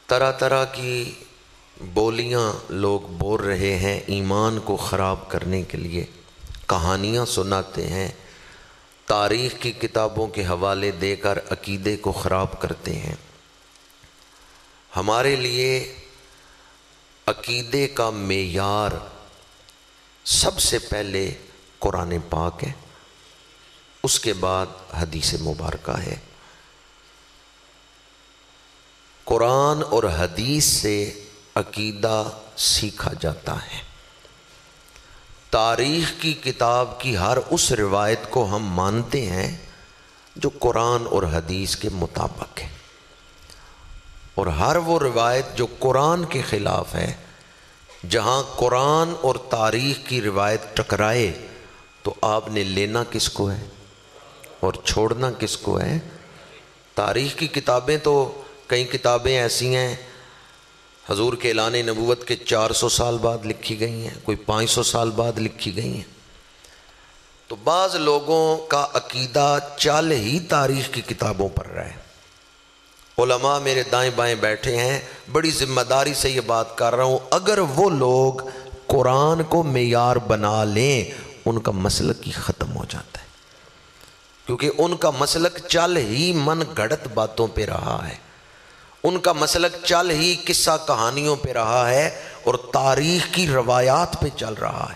طرح طرح کی بولیاں لوگ بول رہے ہیں ایمان کو خراب کرنے کے لیے، کہانیاں سناتے ہیں، تاریخ کی کتابوں کے حوالے دے کر عقیدے کو خراب کرتے ہیں۔ ہمارے لیے عقیدے کا معیار سب سے پہلے قرآن پاک ہے، اس کے بعد حدیث مبارکہ ہے۔ قرآن اور حدیث سے عقیدہ سیکھا جاتا ہے۔ تاریخ کی کتاب کی ہر اس روایت کو ہم مانتے ہیں جو قرآن اور حدیث کے مطابق ہے، اور ہر وہ روایت جو قرآن کے خلاف ہے، جہاں قرآن اور تاریخ کی روایت ٹکرائے تو آپ نے لینا کس کو ہے اور چھوڑنا کس کو ہے؟ تاریخ کی کتابیں تو کئی کتابیں ایسی ہیں حضور کے اعلان نبوت کے 400 سال بعد لکھی گئی ہیں، کوئی 500 سال بعد لکھی گئی ہیں۔ تو بعض لوگوں کا عقیدہ چل ہی تاریخ کی کتابوں پر رہا ہے۔ علماء میرے دائیں بائیں بیٹھے ہیں، بڑی ذمہ داری سے یہ بات کر رہا ہوں، اگر وہ لوگ قرآن کو معیار بنا لیں ان کا مسلک ہی ختم ہو جاتا ہے، کیونکہ ان کا مسلک چل ہی من گھڑت باتوں پہ رہا ہے، ان کا مسلک چل ہی قصہ کہانیوں پہ رہا ہے اور تاریخ کی روایات پہ چل رہا ہے۔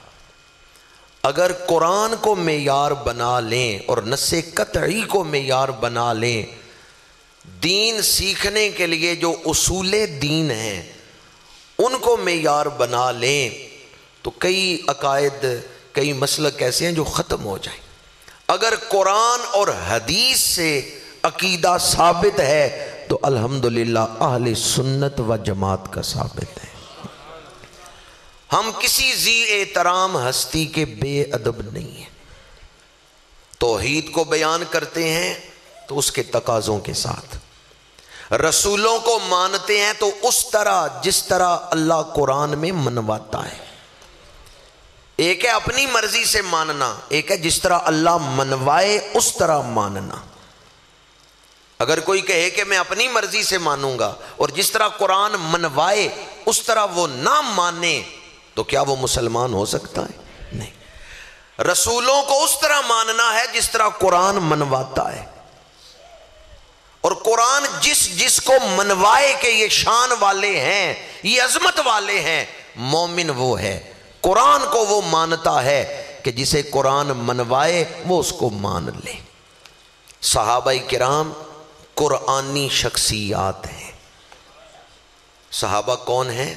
اگر قرآن کو معیار بنا لیں اور نص قطعی کو معیار بنا لیں، دین سیکھنے کے لیے جو اصول دین ہیں ان کو معیار بنا لیں تو کئی عقائد، کئی مسلک ایسے ہیں جو ختم ہو جائیں۔ اگر قرآن اور حدیث سے عقیدہ ثابت ہے تو الحمدللہ اہل سنت و جماعت کا ثابت ہے۔ ہم کسی ذی احترام ہستی کے بے ادب نہیں ہیں، توحید کو بیان کرتے ہیں تو اس کے تقاضوں کے ساتھ، رسولوں کو مانتے ہیں تو اس طرح جس طرح اللہ قرآن میں منواتا ہے۔ ایک ہے اپنی مرضی سے ماننا، ایک ہے جس طرح اللہ منوائے اس طرح ماننا۔ اگر کوئی کہے کہ میں اپنی مرضی سے مانوں گا اور جس طرح قرآن منوائے اس طرح وہ نہ مانے تو کیا وہ مسلمان ہو سکتا ہے؟ نہیں۔ رسولوں کو اس طرح ماننا ہے جس طرح قرآن منواتا ہے، اور قرآن جس کو منوائے کہ یہ شان والے ہیں، یہ عظمت والے ہیں، مومن وہ ہے۔ قرآن کو وہ مانتا ہے کہ جسے قرآن منوائے وہ اس کو مان لے۔ صحابہ کرام قرآنی شخصیات ہیں۔ صحابہ کون ہیں؟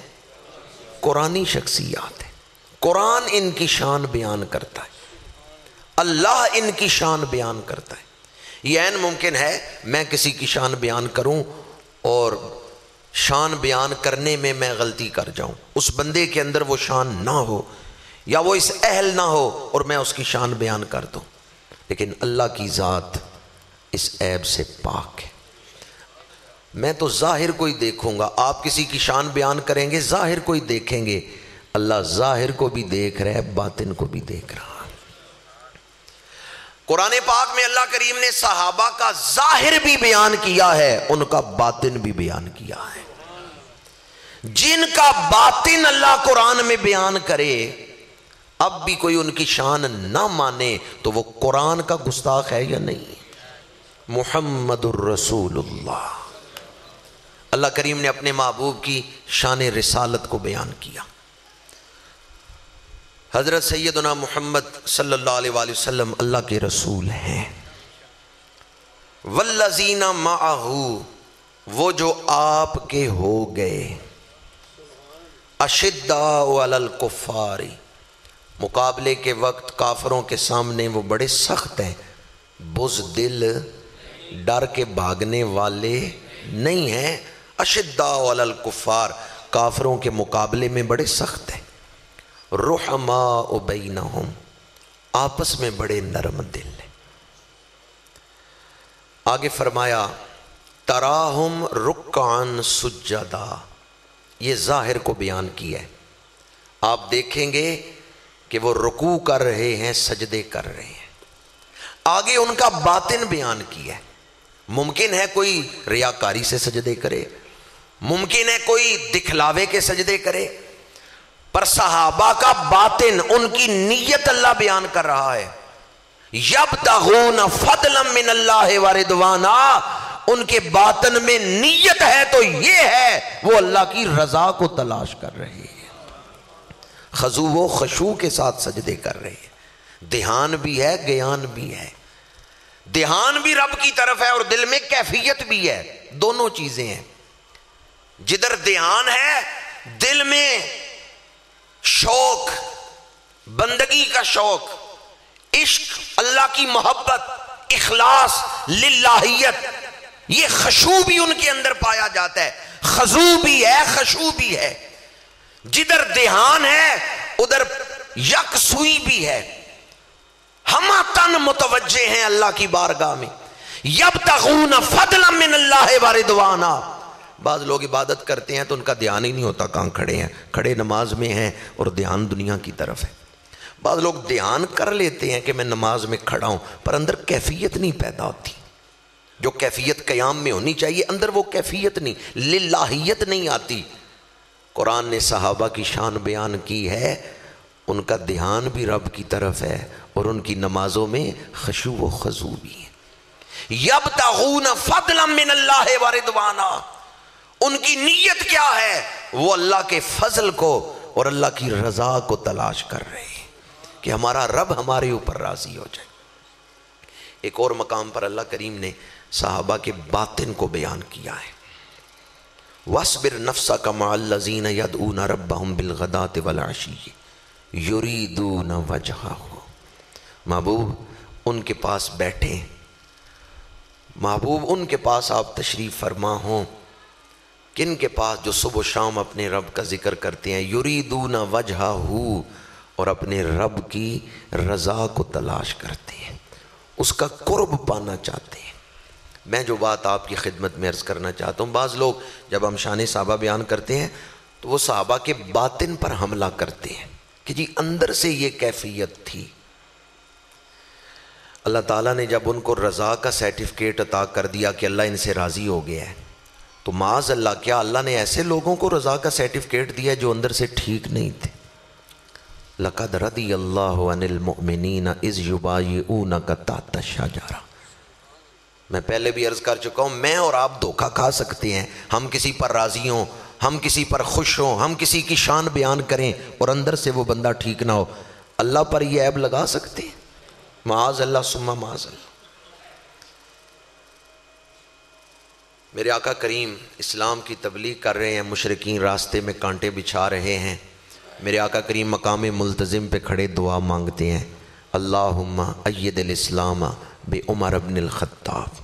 قرآنی شخصیات ہیں۔ قرآن ان کی شان بیان کرتا ہے، اللہ ان کی شان بیان کرتا ہے۔ یہ عین ممکن ہے میں کسی کی شان بیان کروں اور شان بیان کرنے میں غلطی کر جاؤں، اس بندے کے اندر وہ شان نہ ہو یا وہ اس اہل نہ ہو اور میں اس کی شان بیان کر دوں، لیکن اللہ کی ذات اس عیب سے پاک ہے۔ میں تو ظاہر کو ہی دیکھوں گا، آپ کسی کی شان بیان کریں گے ظاہر کو ہی دیکھیں گے، اللہ ظاہر کو بھی دیکھ رہا ہے، باطن کو بھی دیکھ رہا ہے۔ قرآن پاک میں اللہ کریم نے صحابہ کا ظاہر بھی بیان کیا ہے، ان کا باطن بھی بیان کیا ہے۔ جن کا باطن اللہ قرآن میں بیان کرے، اب بھی کوئی ان کی شان نہ مانے تو وہ قرآن کا گستاخ ہے یا نہیں؟ محمد الرسول اللہ، اللہ کریم نے اپنے محبوب کی شان رسالت کو بیان کیا۔ حضرت سیدنا محمد صلی اللہ علیہ وآلہ وسلم اللہ کے رسول ہیں۔ والذین معہ، وہ جو آپ کے ہو گئے، اشداء علی الکفار، مقابلے کے وقت کافروں کے سامنے وہ بڑے سخت ہیں، بزدل، ڈر کے بھاگنے والے نہیں ہیں۔ اشداء علی الکفار، کافروں کے مقابلے میں بڑے سخت ہیں۔ رحماء بینہم، آپس میں بڑے نرم دل ہیں۔ آگے فرمایا تراہم رکعن سجدا، یہ ظاہر کو بیان کیا ہے، آپ دیکھیں گے کہ وہ رکوع کر رہے ہیں، سجدے کر رہے ہیں۔ آگے ان کا باطن بیان کیا ہے۔ ممکن ہے کوئی ریاکاری سے سجدے کرے، ممکن ہے کوئی دکھلاوے کے سجدے کرے، پر صحابہ کا باطن، ان کی نیت اللہ بیان کر رہا ہے. یبتغون فضلا من اللہ ورضوانا، ان کے باطن میں نیت ہے تو یہ ہے وہ اللہ کی رضا کو تلاش کر رہے ہیں. خضوع و خشوع کے ساتھ سجدے کر رہے ہیں. دھیان بھی ہے، گیان بھی ہے. دھیان بھی رب کی طرف ہے اور دل میں کیفیت بھی ہے. دونوں چیزیں ہیں. جدھر دھیان ہے دل میں شوق، بندگی کا شوق، عشق، اللہ کی محبت، اخلاص، للہیت، یہ خشوع بھی ان کے اندر پایا جاتا ہے. خضوع بھی ہے، خشوع بھی ہے. جدھر دھیان ہے ادھر یکسوئی بھی ہے. ہم تن متوجہ ہیں اللہ کی بارگاہ میں. یبتغون فضلا من اللہ ورضوانا. بعض لوگ عبادت کرتے ہیں تو ان کا دھیان ہی نہیں ہوتا کہاں کھڑے ہیں، کھڑے نماز میں ہیں اور دھیان دنیا کی طرف ہے. بعض لوگ دھیان کر لیتے ہیں کہ میں نماز میں کھڑا ہوں، پر اندر کیفیت نہیں پیدا ہوتی. جو کیفیت قیام میں ہونی چاہیے اندر وہ کیفیت نہیں، للہیت نہیں آتی. قرآن نے صحابہ کی شان بیان کی ہے، ان کا دھیان بھی رب کی طرف ہے اور ان کی نمازوں میں خشوع و خضوع بھی ہے. یبتغون فضلا من اللہ ورضوانا. ان کی نیت کیا ہے؟ وہ اللہ کے فضل کو اور اللہ کی رضا کو تلاش کر رہے ہیں کہ ہمارا رب ہمارے اوپر راضی ہو جائے. ایک اور مقام پر اللہ کریم نے صحابہ کے باطن کو بیان کیا ہے. وَاصْبِرْ نَفْسَكَ مَعَ الَّذِينَ يَدْعُونَ رَبَّهُمْ بِالْغَدَاةِ وَالْعَشِيِّ يُرِيدُونَ وَجْهَهُ. محبوب ان کے پاس بیٹھیں، محبوب ان کے پاس آپ تشریف فرما ہوں. کن کے پاس؟ جو صبح و شام اپنے رب کا ذکر کرتے ہیں. یریدون وجہہ، اور اپنے رب کی رضا کو تلاش کرتے ہیں، اس کا قرب پانا چاہتے ہیں. میں جو بات آپ کی خدمت میں عرض کرنا چاہتا ہوں، بعض لوگ جب ہم شان صحابہ بیان کرتے ہیں تو وہ صحابہ کے باطن پر حملہ کرتے ہیں کہ جی اندر سے یہ کیفیت تھی. اللہ تعالیٰ نے جب ان کو رضا کا سرٹیفکیٹ عطا کر دیا کہ اللہ ان سے راضی ہو گیا ہے، تو معاذ اللہ کیا اللہ نے ایسے لوگوں کو رضا کا سرٹیفکیٹ دیا جو اندر سے ٹھیک نہیں تھے. لَقَدْ رَضِيَ اللَّهُ عَنِ الْمُؤْمِنِينَ إِذْ يُبَايِعُونَكَ تَحْتَ الشَّجَرَةِ. میں پہلے بھی عرض کر چکا ہوں، میں اور آپ دھوکہ کھا سکتے ہیں. ہم کسی پر راضی ہوں، ہم کسی پر خوش ہوں، ہم کسی کی شان بیان کریں اور اندر سے وہ بندہ ٹھیک نہ ہو. اللہ پر یہ عیب لگا سکتے ہیں؟ معاذ اللہ ثم معاذ اللہ. میرے آقا کریم اسلام کی تبلیغ کر رہے ہیں، مشرکین راستے میں کانٹے بچھا رہے ہیں. میرے آقا کریم مقام ملتزم پہ کھڑے دعا مانگتے ہیں، اللہم اید الاسلام بے عمر بن الخطاب.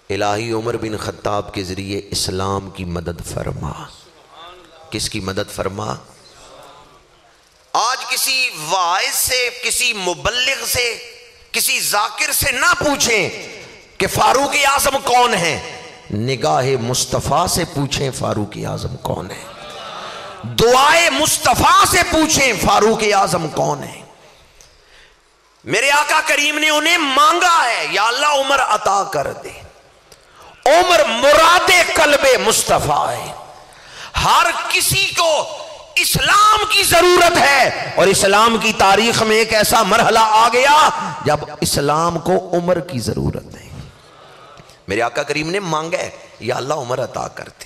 الہی عمر بن خطاب کے ذریعے اسلام کی مدد فرما. کس کی مدد فرما؟ آج کسی واعظ سے، کسی مبلغ سے، کسی ذاکر سے نہ پوچھیں کہ فاروق اعظم کون ہے، نگاہ مصطفیٰ سے پوچھیں فاروق اعظم کون ہے. دعائے مصطفیٰ سے پوچھیں فاروق اعظم کون ہے. میرے آقا کریم نے انہیں مانگا ہے، یا اللہ عمر عطا کر دے. عمر مراد قلب مصطفیٰ ہے. ہر کسی کو اسلام کی ضرورت ہے، اور اسلام کی تاریخ میں ایک ایسا مرحلہ آ گیا جب اسلام کو عمر کی ضرورت ہے. میرے آقا کریم نے مانگا ہے، یا اللہ عمر عطا کر دے.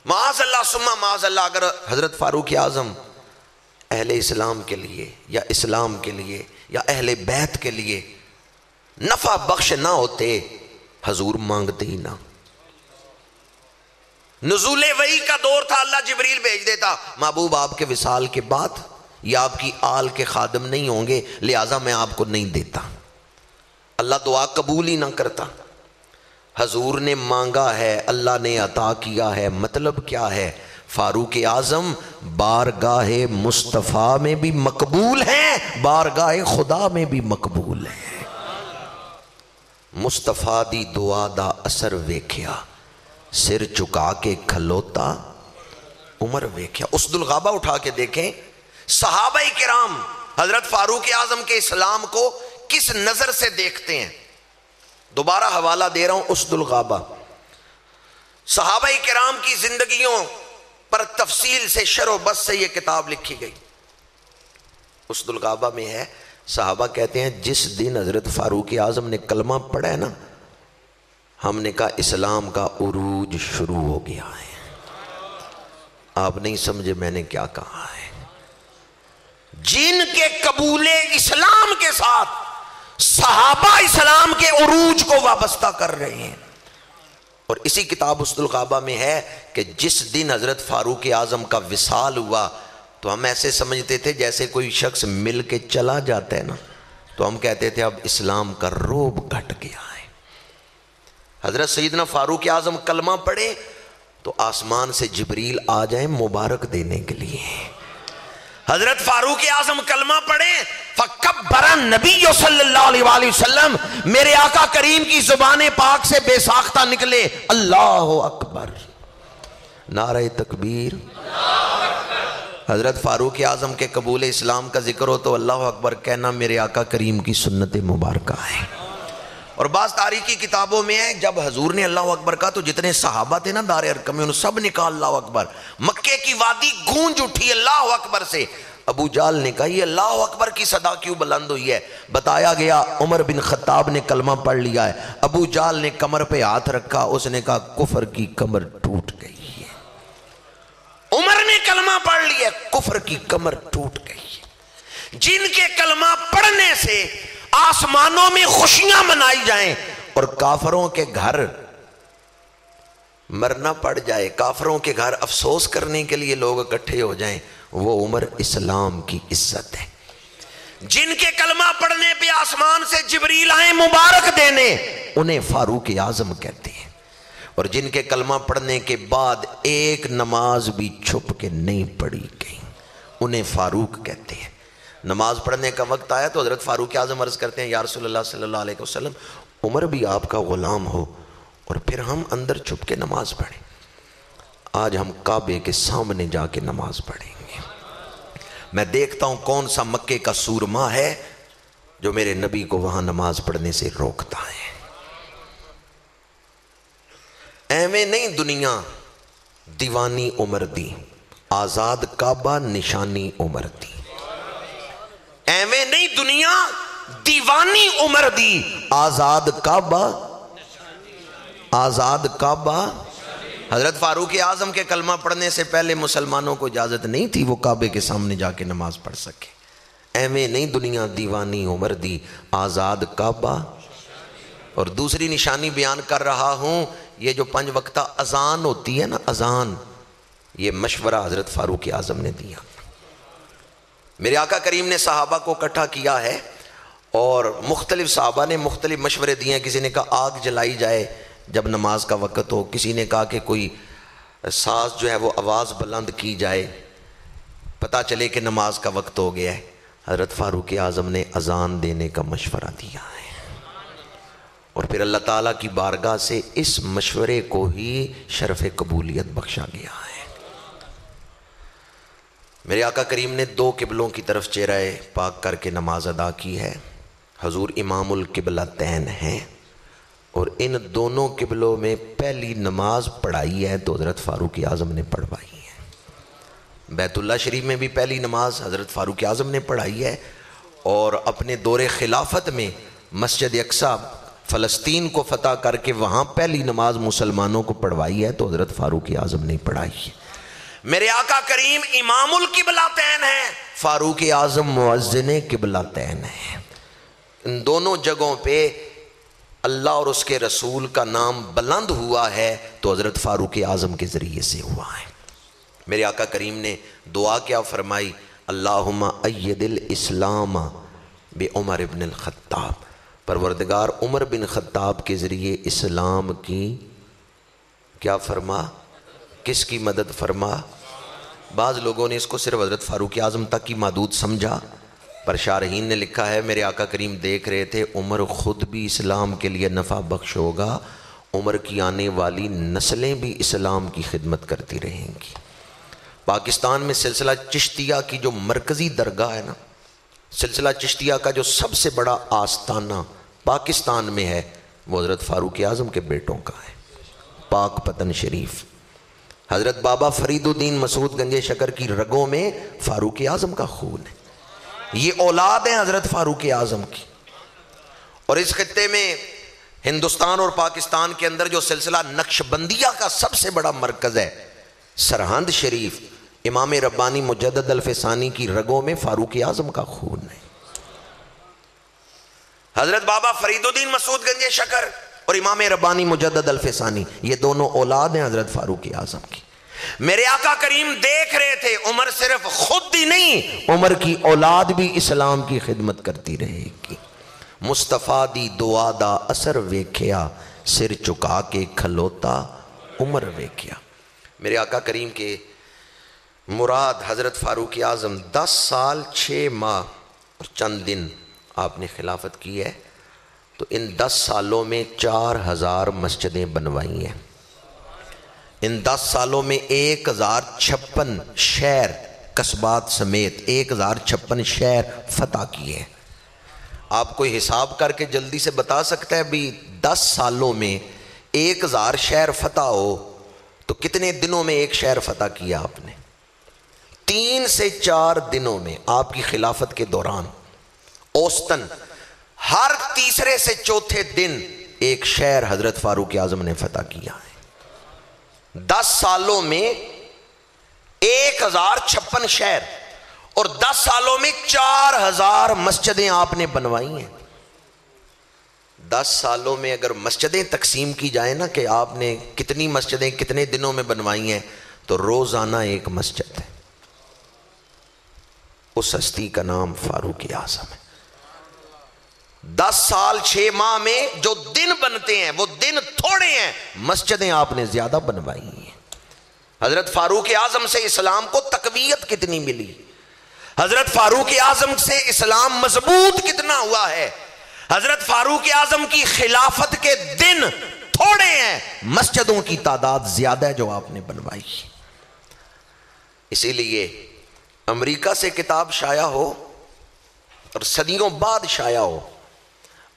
معاذ اللہ ثم معاذ اللہ اگر حضرت فاروق اعظم اہل اسلام کے لیے یا اسلام کے لیے یا اہل بیت کے لیے نفع بخش نہ ہوتے، حضور مانگتے ہی نہ. نزول وحی کا دور تھا، اللہ جبریل بھیج دیتا، محبوب آپ کے وصال کے بعد یا آپ کی آل کے خادم نہیں ہوں گے، لہٰذا میں آپ کو نہیں دیتا. اللہ دعا قبول ہی نہ کرتا. حضور نے مانگا ہے، اللہ نے عطا کیا ہے. مطلب کیا ہے؟ فاروق اعظم بارگاہ مصطفیٰ میں بھی مقبول ہیں، بارگاہ خدا میں بھی مقبول ہیں. مصطفیٰ دی دعا دا اثر ویکھیا، سر چکا کے کھلوتا عمر ویکھیا. اسد الغابہ اٹھا کے دیکھیں صحابہ کرام حضرت فاروق اعظم کے اسلام کو کس نظر سے دیکھتے ہیں. دوبارہ حوالہ دے رہا ہوں اسد الغابہ. صحابہ کرام کی زندگیوں پر تفصیل سے شرح و بس سے یہ کتاب لکھی گئی. اسد الغابہ میں ہے، صحابہ کہتے ہیں جس دن حضرت فاروق اعظم نے کلمہ پڑھا ہے نا، ہم نے کہا اسلام کا عروج شروع ہو گیا ہے. آپ نہیں سمجھے میں نے کیا کہا ہے؟ جن کے قبول اسلام کے ساتھ صحابہ اسلام کے عروج کو وابستہ کر رہے ہیں. اور اسی کتاب اسد الغابہ میں ہے کہ جس دن حضرت فاروق اعظم کا وصال ہوا تو ہم ایسے سمجھتے تھے جیسے کوئی شخص مل کے چلا جاتا ہے نا، تو ہم کہتے تھے اب اسلام کا رعب گھٹ گیا ہے. حضرت سیدنا فاروق اعظم کلمہ پڑھے تو آسمان سے جبریل آ جائیں مبارک دینے کے لیے. حضرت فاروق اعظم کلمہ پڑھے فکبر النبی صلی اللہ علیہ وآلہ وسلم، میرے آقا کریم کی زبان پاک سے بے ساختہ نکلے اللہ اکبر، نعرہ تکبیر. حضرت فاروق اعظم کے قبول اسلام کا ذکر ہو تو اللہ اکبر کہنا میرے آقا کریم کی سنت مبارکہ ہے. اور بعض تاریخی کتابوں میں ہے جب حضور نے اللہ اکبر کہا تو جتنے صحابہ تھے نا دار ارقم میں، انہوں سب نے کہا اللہ اکبر. مکے کی وادی گونج اٹھی اللہ اکبر سے. ابو جال نے کہا یہ اللہ اکبر کی صدا کیوں بلند ہوئی ہے؟ بتایا گیا عمر بن خطاب نے کلمہ پڑھ لیا ہے. ابو جال نے کمر پہ ہاتھ رکھا، اس نے کہا کفر کی کمر ٹوٹ گئی ہے. عمر نے کلمہ پڑھ لیا، کفر کی کمر ٹوٹ گئی ہے. جن کے کلمہ پڑھنے سے آسمانوں میں خوشیاں منائی جائیں اور کافروں کے گھر مرنا پڑ جائے، کافروں کے گھر افسوس کرنے کے لیے لوگ اکٹھے ہو جائیں، وہ عمر اسلام کی عزت ہے. جن کے کلمہ پڑھنے پہ آسمان سے جبریل آئیں مبارک دینے، انہیں فاروق اعظم کہتے ہیں. اور جن کے کلمہ پڑھنے کے بعد ایک نماز بھی چھپ کے نہیں پڑھی گئی، انہیں فاروق کہتے ہیں. نماز پڑھنے کا وقت آیا تو حضرت فاروق اعظم عرض کرتے ہیں یا رسول اللہ صلی اللہ علیہ وسلم، عمر بھی آپ کا غلام ہو اور پھر ہم اندر چھپ کے نماز پڑھیں. آج ہم کعبے کے سامنے جا کے نماز پڑھیں گے. میں دیکھتا ہوں کون سا مکے کا سورما ہے جو میرے نبی کو وہاں نماز پڑھنے سے روکتا ہے. ایویں نہیں دنیا دیوانی عمر دی، آزاد کعبہ نشانی عمر دی. ایویں نہیں دنیا دیوانی عمر دی، آزاد کعبہ، آزاد کعبہ. حضرت فاروق اعظم کے کلمہ پڑھنے سے پہلے مسلمانوں کو اجازت نہیں تھی وہ کعبے کے سامنے جا کے نماز پڑھ سکے. ایویں نہیں دنیا دیوانی عمر دی، آزاد کعبہ. اور دوسری نشانی بیان کر رہا ہوں، یہ جو 5 وقتہ اذان ہوتی ہے نا، اذان، یہ مشورہ حضرت فاروق اعظم نے دیا. میرے آقا کریم نے صحابہ کو اکٹھا کیا ہے اور مختلف صحابہ نے مختلف مشورے دیے ہیں. کسی نے کہا آگ جلائی جائے جب نماز کا وقت ہو، کسی نے کہا کہ کوئی ساز جو ہے وہ آواز بلند کی جائے، پتہ چلے کہ نماز کا وقت ہو گیا ہے. حضرت فاروق اعظم نے اذان دینے کا مشورہ دیا ہے اور پھر اللہ تعالیٰ کی بارگاہ سے اس مشورے کو ہی شرف قبولیت بخشا گیا ہے. میرے آقا کریم نے 2 قبلوں کی طرف چہرہ پاک کر کے نماز ادا کی ہے. حضور امام القبلتین ہیں اور ان دونوں قبلوں میں پہلی نماز پڑھائی ہے تو حضرت فاروق اعظم نے پڑھوائی ہے. بیت اللہ شریف میں بھی پہلی نماز حضرت فاروق اعظم نے پڑھائی ہے اور اپنے دور خلافت میں مسجد اقصیٰ فلسطین کو فتح کر کے وہاں پہلی نماز مسلمانوں کو پڑھوائی ہے تو حضرت فاروق اعظم نے پڑھائی ہے. میرے آقا کریم امام القبلتین ہیں، فاروق اعظم مؤذن قبلتین ہیں. ان دونوں جگہوں پہ اللہ اور اس کے رسول کا نام بلند ہوا ہے تو حضرت فاروق اعظم کے ذریعے سے ہوا ہے. میرے آقا کریم نے دعا کیا فرمائی، اللہم اید الاسلام بعمر ابن الخطاب، پروردگار عمر بن خطاب کے ذریعے اسلام کی کیا فرما، کس کی مدد فرما. بعض لوگوں نے اس کو صرف حضرت فاروق اعظم تک کی محدود سمجھا، پر شارحین نے لکھا ہے میرے آقا کریم دیکھ رہے تھے عمر خود بھی اسلام کے لیے نفع بخش ہوگا، عمر کی آنے والی نسلیں بھی اسلام کی خدمت کرتی رہیں گی. پاکستان میں سلسلہ چشتیہ کی جو مرکزی درگاہ ہے نا، سلسلہ چشتیہ کا جو سب سے بڑا آستانہ پاکستان میں ہے وہ حضرت فاروق اعظم کے بیٹوں کا ہے. پاک پتن شریف، حضرت بابا فرید الدین مسعود گنج شکر کی رگوں میں فاروق اعظم کا خون ہے. یہ اولاد ہیں حضرت فاروق اعظم کی. اور اس خطے میں ہندوستان اور پاکستان کے اندر جو سلسلہ نقشبندیہ کا سب سے بڑا مرکز ہے سرہند شریف، امام ربانی مجدد الفسانی کی رگوں میں فاروق اعظم کا خون ہے. حضرت بابا فرید الدین مسعود گنج شکر اور امام ربانی مجدد الفسانی یہ دونوں اولاد ہیں حضرت فاروق اعظم کی. میرے آقا کریم دیکھ رہے تھے عمر صرف خود ہی نہیں، عمر کی اولاد بھی اسلام کی خدمت کرتی رہے گی. مصطفیٰ دی دعا دا اثر ویکھیا، سر چکا کے کھلوتا عمر ویکھیا. میرے آقا کریم کے مراد حضرت فاروق اعظم 10 سال 6 ماہ اور چند دن آپ نے خلافت کی ہے، تو ان 10 سالوں میں 4000 مسجدیں بنوائی ہیں. ان 10 سالوں میں 1056 شہر قصبات سمیت 1056 شہر فتح کیے ہیں. آپ کوئی حساب کر کے جلدی سے بتا سکتا ہے بھی 10 سالوں میں 1000 شہر فتح ہو تو کتنے دنوں میں ایک شہر فتح کیا آپ نے؟ 3 سے 4 دنوں میں آپ کی خلافت کے دوران اوسطن ہر تیسرے سے چوتھے دن ایک شہر حضرت فاروق اعظم نے فتح کیا ہے. 10 سالوں میں 1056 شہر اور 10 سالوں میں 4000 مسجدیں آپ نے بنوائی ہیں. 10 سالوں میں اگر مسجدیں تقسیم کی جائیں نا کہ آپ نے کتنی مسجدیں کتنے دنوں میں بنوائی ہیں تو روزانہ ایک مسجد ہے. اس ہستی کا نام فاروق اعظم ہے. 10 سال 6 ماہ میں جو دن بنتے ہیں وہ دن تھوڑے ہیں، مسجدیں آپ نے زیادہ بنوائی ہیں. حضرت فاروق اعظم سے اسلام کو تقویت کتنی ملی، حضرت فاروق اعظم سے اسلام مضبوط کتنا ہوا ہے. حضرت فاروق اعظم کی خلافت کے دن تھوڑے ہیں، مسجدوں کی تعداد زیادہ ہے جو آپ نے بنوائی. اسی لیے امریکہ سے کتاب شائع ہو اور صدیوں بعد شائع ہو،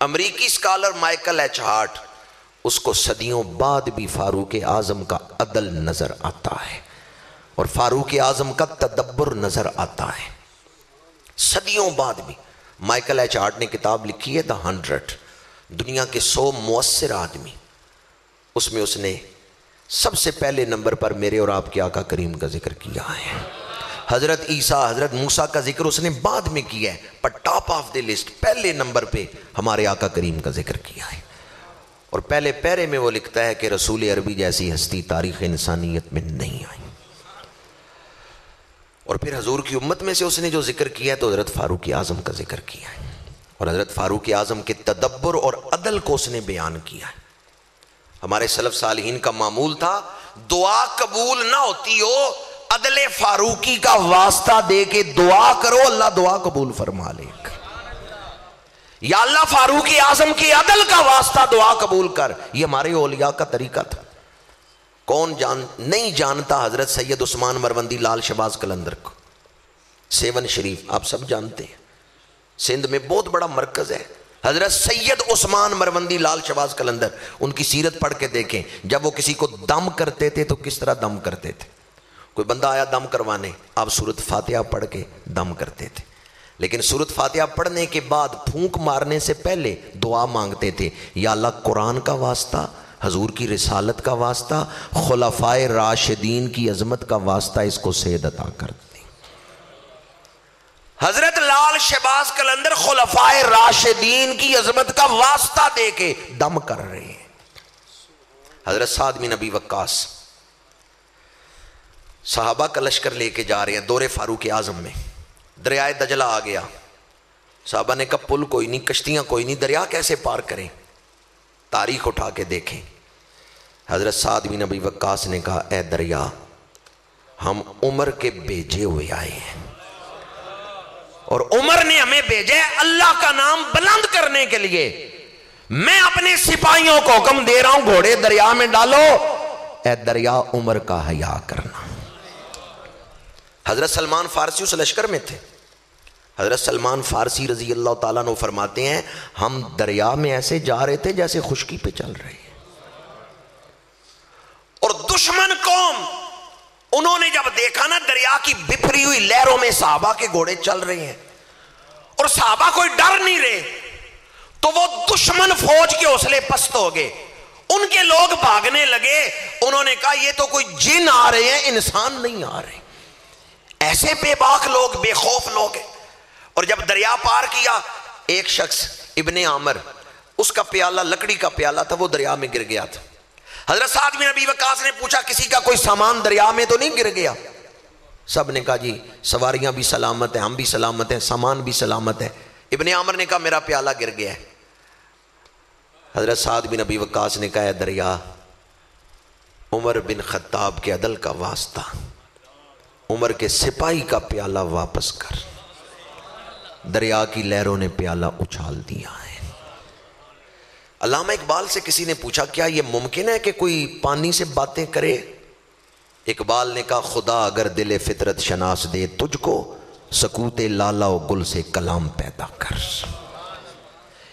امریکی اسکالر مائیکل ایچ ہارٹ، اس کو صدیوں بعد بھی فاروق اعظم کا عدل نظر آتا ہے اور فاروق اعظم کا تدبر نظر آتا ہے. صدیوں بعد بھی مائیکل ایچ ہارٹ نے کتاب لکھی ہے دا 100، دنیا کے 100 مؤثر آدمی. اس میں اس نے سب سے پہلے نمبر پر میرے اور آپ کے آقا کریم کا ذکر کیا ہے. حضرت عیسیٰ حضرت موسیٰ کا ذکر اس نے بعد میں کیا ہے، پر ٹاپ آف دی لسٹ پہلے نمبر پہ ہمارے آقا کریم کا ذکر کیا ہے. اور پہلے پیرے میں وہ لکھتا ہے کہ رسول عربی جیسی ہستی تاریخ انسانیت میں نہیں آئی. اور پھر حضور کی امت میں سے اس نے جو ذکر کیا ہے تو حضرت فاروق اعظم کا ذکر کیا ہے. اور حضرت فاروق اعظم کے تدبر اور عدل کو اس نے بیان کیا ہے. ہمارے سلف صالحین کا معمول تھا دعا قبول نہ ہوتی ہو عدل فاروقی کا واسطہ دے کے دعا کرو، اللہ دعا قبول فرما لے گا. یا اللہ فاروق اعظم کی عدل کا واسطہ دعا قبول کر. یہ ہمارے اولیاء کا طریقہ تھا. کون نہیں جانتا حضرت سید عثمان مروندی لال شہباز قلندر کو؟ سیون شریف آپ سب جانتے ہیں، سندھ میں بہت بڑا مرکز ہے. حضرت سید عثمان مروندی لال شہباز قلندر، ان کی سیرت پڑھ کے دیکھیں. جب وہ کسی کو دم کرتے تھے تو کس طرح دم کرتے تھے؟ کوئی بندہ آیا دم کروانے، آپ سورۃ فاتحہ پڑھ کے دم کرتے تھے. لیکن سورۃ فاتحہ پڑھنے کے بعد پھونک مارنے سے پہلے دعا مانگتے تھے، یا اللہ قرآن کا واسطہ، حضور کی رسالت کا واسطہ، خلفائے راشدین کی عظمت کا واسطہ اس کو صحت عطا کر دیں. حضرت لال شہباز قلندر خلفائے راشدین کی عظمت کا واسطہ دے کے دم کر رہے ہیں. حضرت سعد بن ابی وقاص صحابہ کا لشکر لے کے جا رہے ہیں دور فاروق اعظم میں. دریائے دجلہ آ گیا. صحابہ نے کہا پل کوئی نہیں، کشتیاں کوئی نہیں، دریا کیسے پار کریں؟ تاریخ اٹھا کے دیکھیں. حضرت سعد بن ابی وقاص نے کہا اے دریا، ہم عمر کے بھیجے ہوئے آئے ہیں اور عمر نے ہمیں بھیجے اللہ کا نام بلند کرنے کے لیے. میں اپنے سپاہیوں کو حکم دے رہا ہوں گھوڑے دریا میں ڈالو. اے دریا عمر کا حیا کرنا. حضرت سلمان فارسی اس لشکر میں تھے. حضرت سلمان فارسی رضی اللہ تعالیٰ عنہ فرماتے ہیں ہم دریا میں ایسے جا رہے تھے جیسے خشکی پہ چل رہے ہیں. دشمن قوم، انہوں نے جب دیکھا نا دریا کی بپھری ہوئی لہروں میں صحابہ کے گھوڑے چل رہے ہیں اور صحابہ کوئی ڈر نہیں رہے، تو وہ دشمن فوج کے حوصلے پست ہو گئے، ان کے لوگ بھاگنے لگے۔ انہوں نے کہا یہ تو کوئی جن آ رہے ہیں، انسان نہیں آ رہے۔ ایسے بے باک لوگ، بے خوف لوگ ہیں۔ اور جب دریا پار کیا، ایک شخص ابن عامر، اس کا پیالہ لکڑی کا پیالہ تھا، وہ دریا میں گر گیا تھا۔ حضرت سعد بن ابی وقاص نے پوچھا کسی کا کوئی سامان دریا میں تو نہیں گر گیا؟ سب نے کہا جی سواریاں بھی سلامت ہیں، ہم بھی سلامت ہیں، سامان بھی سلامت ہے۔ ابن عامر نے کہا میرا پیالہ گر گیا ہے۔ حضرت سعد بن ابی وقاص نے کہا اے دریا، عمر بن خطاب کے عدل کا واسطہ، عمر کے سپاہی کا پیالہ واپس کر۔ دریا کی لہروں نے پیالہ اچھال دیا ہے۔ علامہ اقبال سے کسی نے پوچھا کیا یہ ممکن ہے کہ کوئی پانی سے باتیں کرے؟ اقبال نے کہا خدا اگر دل فطرت شناس دے تجھ کو، سکوت لالا و گل سے کلام پیدا کر۔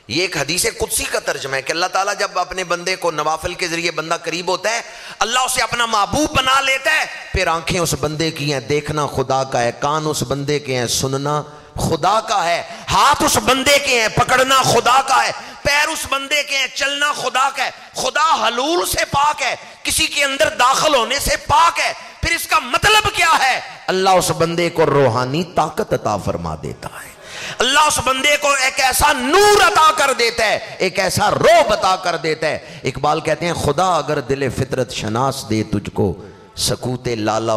یہ ایک حدیث قدسی کا ترجمہ ہے کہ اللہ تعالیٰ جب اپنے بندے کو نوافل کے ذریعے بندہ قریب ہوتا ہے، اللہ اسے اپنا محبوب بنا لیتا ہے، پھر آنکھیں اس بندے کی ہیں دیکھنا خدا کا ہے، کان اس بندے کے ہیں سننا خدا کا ہے، ہاتھ اس بندے کے ہیں پکڑنا خدا کا ہے، پیر اس بندے کے ہیں چلنا خدا کا ہے۔ خدا حلول سے پاک ہے، کسی کے اندر داخل ہونے سے پاک ہے۔ پھر اس کا مطلب کیا ہے؟ اللہ اس بندے کو روحانی طاقت عطا فرما دیتا ہے، اللہ اس بندے کو ایک ایسا نور عطا کر دیتا ہے، ایک ایسا روب عطا کر دیتا ہے۔ اقبال کہتے ہیں خدا اگر دل فطرت شناس دے تجھ کو، سکوت لالا